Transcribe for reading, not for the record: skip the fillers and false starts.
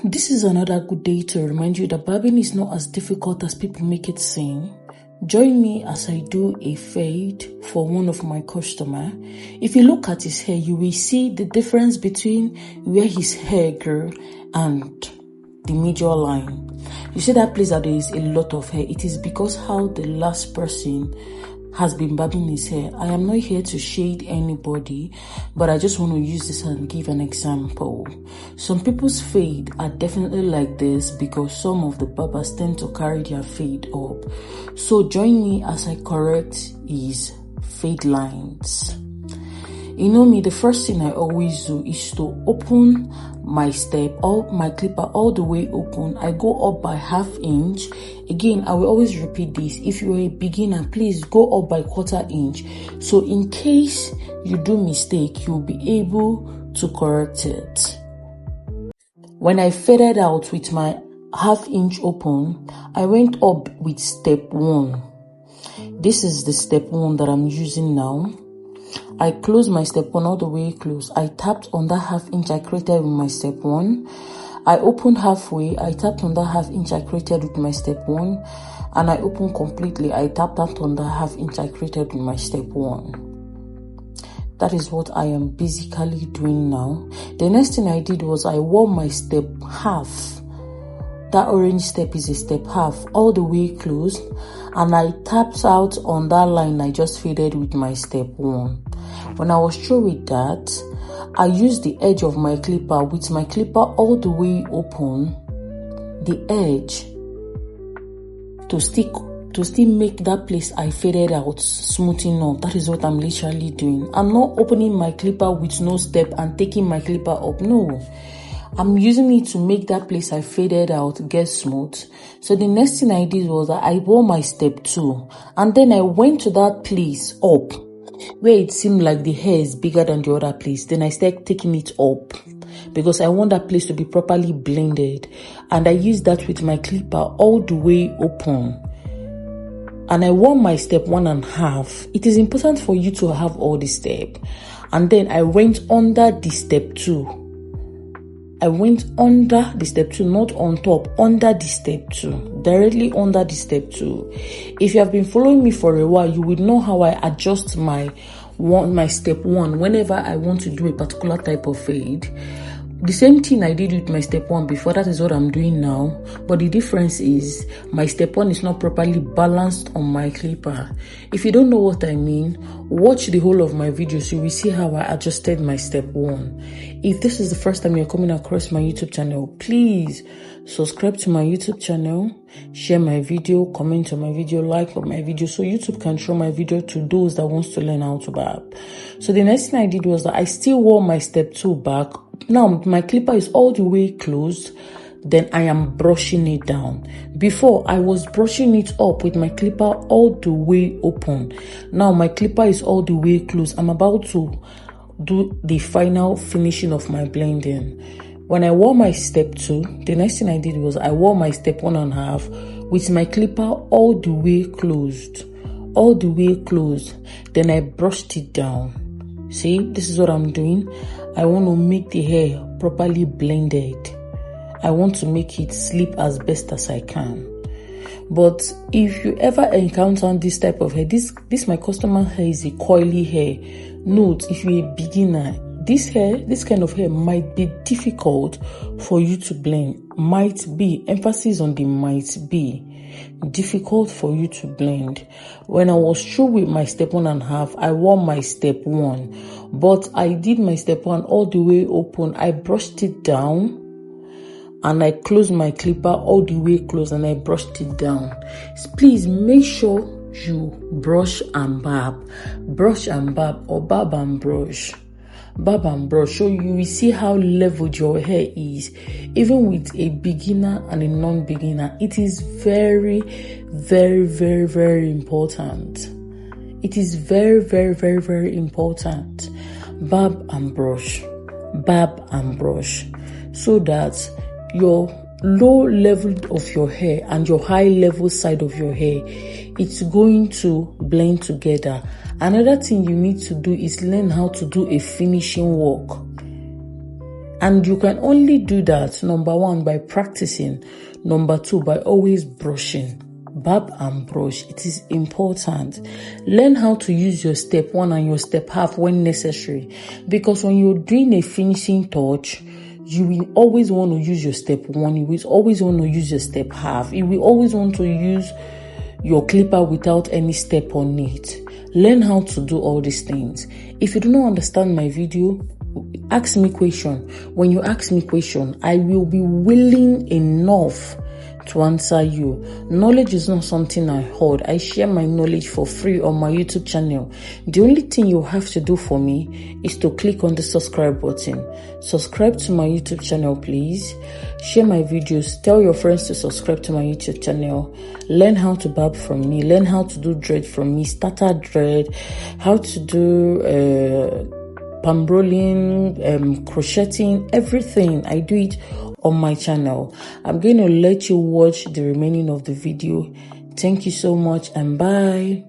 This is another good day to remind you that barbing is not as difficult as people make it seem. Join me as I do a fade for one of my customer. If you look at his hair, you will see the difference between where his hair grew and the major line. You see that place that there is a lot of hair. It is because how the last person has been barbing his hair. I am not here to shade anybody, but I just want to use this and give an example. Some people's fade are definitely like this because some of the barbers tend to carry their fade up. So join me as I correct his fade lines. You know me, the first thing I always do is to open my step or my clipper all the way open. I go up by ½ inch. Again, I will always repeat this. If you are a beginner, please go up by ¼ inch. So in case you do mistake, you'll be able to correct it. When I faded out with my ½ inch open, I went up with step 1. This is the step 1 that I'm using now. I closed my step 1 all the way close. I tapped on that ½ inch I created with my step 1. I opened halfway. I tapped on that ½ inch I created with my step 1. And I opened completely. I tapped on the ½ inch I created with my step 1. That is what I am basically doing now. The next thing I did was I wore my step half. That orange step is a step half all the way closed. And I tapped out on that line I just faded with my step 1. When I was through with that, I used the edge of my clipper with my clipper all the way open, the edge, to still make that place I faded out smoothing up. That is what I'm literally doing. I'm not opening my clipper with no step and taking my clipper up. No. I'm using it to make that place I faded out get smooth. So the next thing I did was that I wore my step 2. And then I went to that place up where it seemed like the hair is bigger than the other place. Then I started taking it up because I want that place to be properly blended. And I used that with my clipper all the way open. And I wore my step 1.5. It is important for you to have all the step. And then I went under the step 2. I went under the step 2, not on top, under the step 2, directly under the step 2. If you have been following me for a while, you will know how I adjust my step 1 whenever I want to do a particular type of fade. The same thing I did with my step 1 before, that is what I'm doing now. But the difference is my step 1 is not properly balanced on my clipper. If you don't know what I mean, watch the whole of my video so you will see how I adjusted my step 1. If this is the first time you're coming across my YouTube channel, please subscribe to my YouTube channel, share my video, comment on my video, like on my video so YouTube can show my video to those that wants to learn how to barb. So the next thing I did was that I still wore my step 2 back. Now my clipper is all the way closed. Then I am brushing it down. Before I was brushing it up with my clipper all the way open. Now my clipper is all the way closed. I'm about to do the final finishing of my blending. When I wore my step 2, the next thing I did was I wore my step 1.5 with my clipper all the way closed. All the way closed. Then I brushed it down. See, this is what I'm doing. I want to make the hair properly blended. I want to make it sleep as best as I can. But if you ever encounter this type of hair, this my customer hair is a coily hair. Note, if you're a beginner, this kind of hair might be difficult for you to blend. Might be, emphasis on the might be, difficult for you to blend. When I was through with my step 1.5, I wore my step 1. But I did my step 1 all the way open. I brushed it down. And I closed my clipper all the way closed and I brushed it down. Please make sure you brush and barb. Brush and barb or barb and brush. Barb and brush. So you will see how leveled your hair is. Even with a beginner and a non-beginner, it is very, very, very, very important. It is very, very, very, very important. Barb and brush. Barb and brush. So that your low level of your hair and your high level side of your hair, it's going to blend together. Another thing you need to do is learn how to do a finishing work. And you can only do that, number 1, by practicing. Number 2, by always brushing. Barb and brush. It is important. Learn how to use your step 1 and your step half when necessary. Because when you're doing a finishing touch, you will always want to use your step 1. You will always want to use your step half. You will always want to use your clipper without any step on it. Learn how to do all these things. If you do not understand my video, ask me question. When you ask me question, I will be willing enough to answer you. Knowledge is not something I hoard. I share my knowledge for free on my YouTube channel. The only thing you have to do for me is to click on the subscribe button. Subscribe to my YouTube channel, please. Share my videos. Tell your friends to subscribe to my YouTube channel. Learn how to barb from me. Learn how to do dread from me. Starter dread. How to do palm rolling, crocheting, everything. I do it on my channel. I'm going to let you watch the remaining of the video. Thank you so much and bye.